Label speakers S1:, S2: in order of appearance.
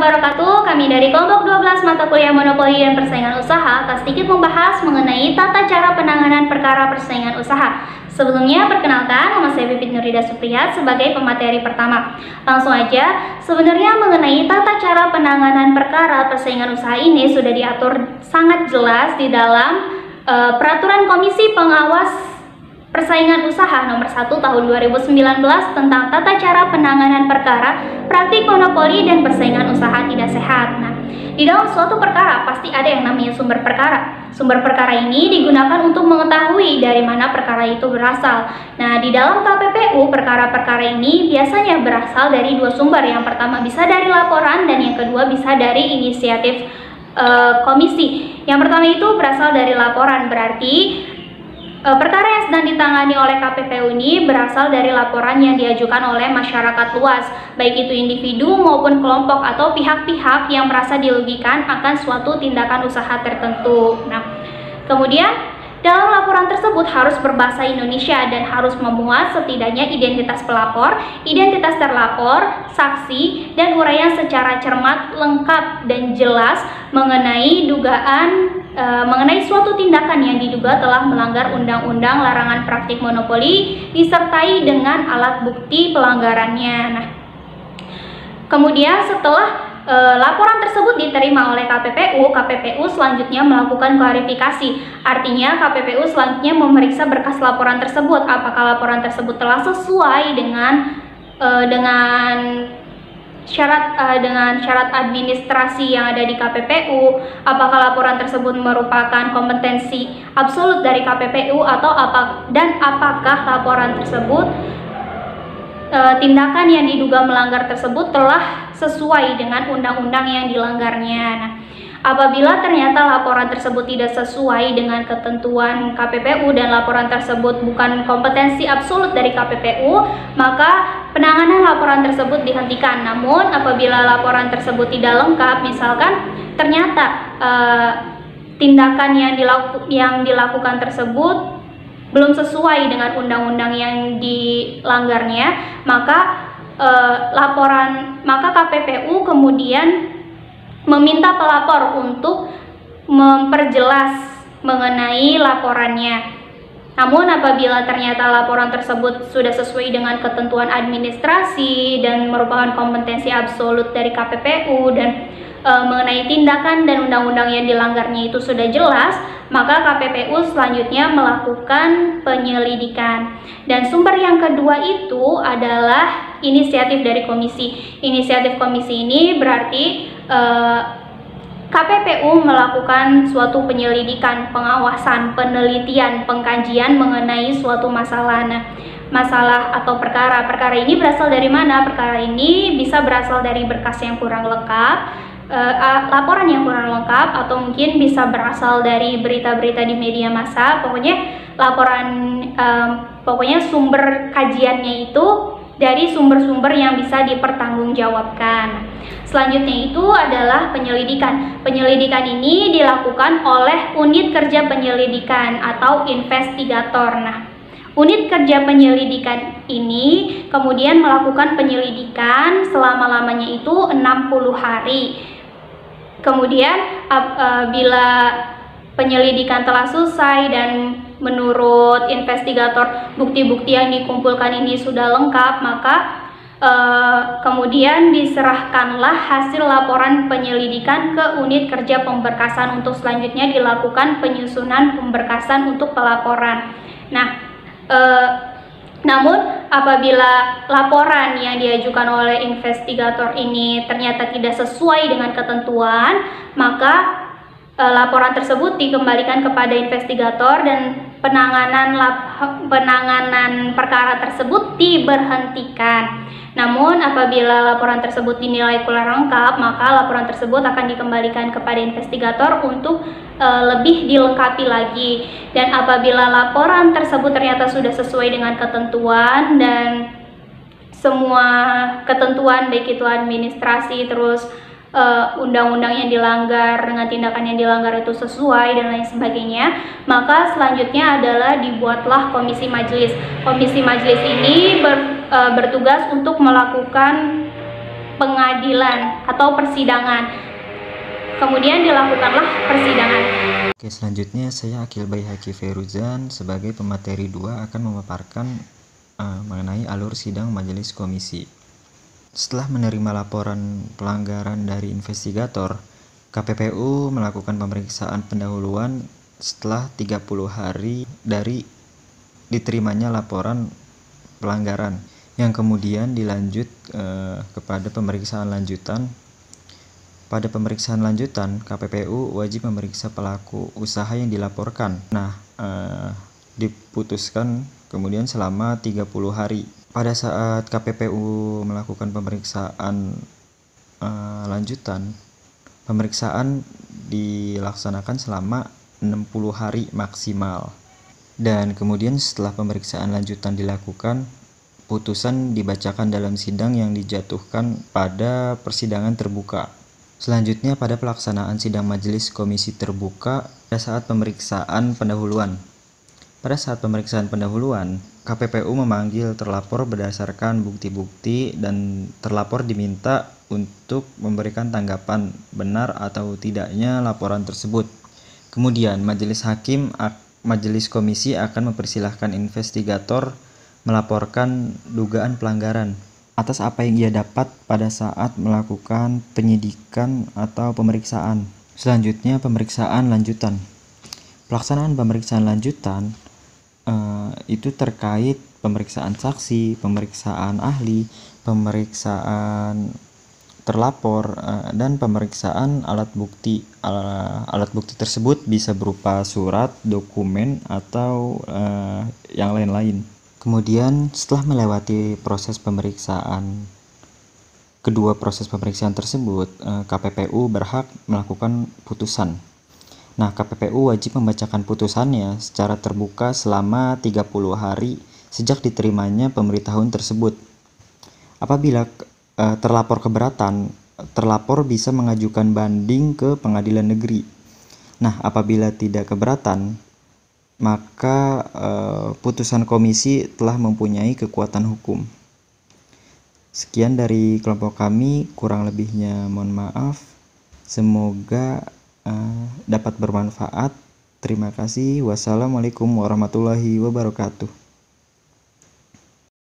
S1: wabarakatuh. Kami dari kelompok 12 mata kuliah monopoli dan persaingan usaha akan sedikit membahas mengenai tata cara penanganan perkara persaingan usaha. Sebelumnya, perkenalkan, nama saya Pipit Nurida Supriyat sebagai pemateri pertama. Langsung aja, sebenarnya mengenai tata cara penanganan perkara persaingan usaha ini sudah diatur sangat jelas di dalam Peraturan Komisi Pengawas Persaingan Usaha Nomor 1 Tahun 2019 tentang tata cara penanganan perkara praktik monopoli dan persaingan usaha tidak sehat. Nah, di dalam suatu perkara pasti ada yang namanya sumber perkara. Sumber perkara ini digunakan untuk mengetahui dari mana perkara itu berasal. Nah, di dalam KPPU, perkara-perkara ini biasanya berasal dari dua sumber. Yang pertama bisa dari laporan dan yang kedua bisa dari inisiatif komisi. Yang pertama itu berasal dari laporan, berarti perkara yang sedang ditangani oleh KPPU ini berasal dari laporan yang diajukan oleh masyarakat luas, baik itu individu maupun kelompok atau pihak-pihak yang merasa dirugikan akan suatu tindakan usaha tertentu. Nah, kemudian dalam laporan tersebut harus berbahasa Indonesia dan harus memuat setidaknya identitas pelapor, identitas terlapor, saksi, dan uraian secara cermat, lengkap, dan jelas mengenai mengenai suatu tindakan yang diduga telah melanggar Undang-Undang Larangan Praktik Monopoli disertai dengan alat bukti pelanggarannya. Nah, kemudian setelah laporan tersebut diterima oleh KPPU selanjutnya melakukan klarifikasi. Artinya KPPU selanjutnya memeriksa berkas laporan tersebut, apakah laporan tersebut telah sesuai dengan syarat administrasi yang ada di KPPU, apakah laporan tersebut merupakan kompetensi absolut dari KPPU dan apakah laporan tersebut tindakan yang diduga melanggar tersebut telah sesuai dengan undang-undang yang dilanggarnya. Nah, apabila ternyata laporan tersebut tidak sesuai dengan ketentuan KPPU dan laporan tersebut bukan kompetensi absolut dari KPPU, maka penanganan laporan tersebut dihentikan. Namun apabila laporan tersebut tidak lengkap, misalkan ternyata tindakan yang dilakukan tersebut belum sesuai dengan undang-undang yang dilanggarnya, maka KPPU kemudian meminta pelapor untuk memperjelas mengenai laporannya. Namun apabila ternyata laporan tersebut sudah sesuai dengan ketentuan administrasi dan merupakan kompetensi absolut dari KPPU dan mengenai tindakan dan undang-undang yang dilanggarnya itu sudah jelas, maka KPPU selanjutnya melakukan penyelidikan. Dan sumber yang kedua itu adalah inisiatif dari komisi. Inisiatif komisi ini berarti KPPU melakukan suatu penyelidikan, pengawasan, penelitian, pengkajian mengenai suatu masalah. Nah, masalah atau perkara ini berasal dari mana? Perkara ini bisa berasal dari berkas yang kurang lengkap, laporan yang kurang lengkap, atau mungkin bisa berasal dari berita-berita di media massa. Pokoknya sumber kajiannya itu dari sumber-sumber yang bisa dipertanggungjawabkan. Selanjutnya itu adalah penyelidikan. Penyelidikan ini dilakukan oleh unit kerja penyelidikan atau investigator. Nah, unit kerja penyelidikan ini kemudian melakukan penyelidikan selama-lamanya itu 60 hari. Kemudian bila penyelidikan telah selesai dan menurut investigator bukti-bukti yang dikumpulkan ini sudah lengkap, maka kemudian diserahkanlah hasil laporan penyelidikan ke unit kerja pemberkasan untuk selanjutnya dilakukan penyusunan pemberkasan untuk pelaporan. Nah, namun apabila laporan yang diajukan oleh investigator ini ternyata tidak sesuai dengan ketentuan, maka laporan tersebut dikembalikan kepada investigator dan penanganan perkara tersebut diberhentikan. Namun apabila laporan tersebut dinilai kurang lengkap, maka laporan tersebut akan dikembalikan kepada investigator untuk lebih dilengkapi lagi. Dan apabila laporan tersebut ternyata sudah sesuai dengan ketentuan dan semua ketentuan baik itu administrasi terus undang-undang yang dilanggar dengan tindakan yang dilanggar itu sesuai dan lain sebagainya, maka selanjutnya adalah dibuatlah komisi majelis. Komisi majelis ini bertugas untuk melakukan pengadilan atau persidangan. Kemudian dilakukanlah persidangan.
S2: Oke, selanjutnya saya Akil Baihaqi Feruzan sebagai pemateri 2 akan memaparkan mengenai alur sidang majelis komisi. Setelah menerima laporan pelanggaran dari investigator, KPPU melakukan pemeriksaan pendahuluan setelah 30 hari dari diterimanya laporan pelanggaran, yang kemudian dilanjut kepada pemeriksaan lanjutan. Pada pemeriksaan lanjutan, KPPU wajib memeriksa pelaku usaha yang dilaporkan. Diputuskan kemudian selama 30 hari. Pada saat KPPU melakukan pemeriksaan lanjutan, pemeriksaan dilaksanakan selama 60 hari maksimal. Dan kemudian setelah pemeriksaan lanjutan dilakukan, putusan dibacakan dalam sidang yang dijatuhkan pada persidangan terbuka. Selanjutnya pada pelaksanaan sidang majelis komisi terbuka pada saat pemeriksaan pendahuluan. Pada saat pemeriksaan pendahuluan, KPPU memanggil terlapor berdasarkan bukti-bukti dan terlapor diminta untuk memberikan tanggapan benar atau tidaknya laporan tersebut. Kemudian majelis komisi akan mempersilahkan investigator melaporkan dugaan pelanggaran atas apa yang ia dapat pada saat melakukan penyidikan atau pemeriksaan. Selanjutnya pemeriksaan lanjutan. Pelaksanaan pemeriksaan lanjutan itu terkait pemeriksaan saksi, pemeriksaan ahli, pemeriksaan terlapor, dan pemeriksaan alat bukti. Alat bukti tersebut bisa berupa surat, dokumen, atau yang lain-lain. Kemudian setelah melewati kedua proses pemeriksaan tersebut, KPPU berhak melakukan putusan. Nah, KPPU wajib membacakan putusannya secara terbuka selama 30 hari sejak diterimanya pemberitahuan tersebut. Apabila terlapor keberatan, terlapor bisa mengajukan banding ke pengadilan negeri. Nah, apabila tidak keberatan, maka putusan komisi telah mempunyai kekuatan hukum. Sekian dari kelompok kami, kurang lebihnya mohon maaf. Semoga dapat bermanfaat. Terima kasih. Wassalamualaikum warahmatullahi wabarakatuh.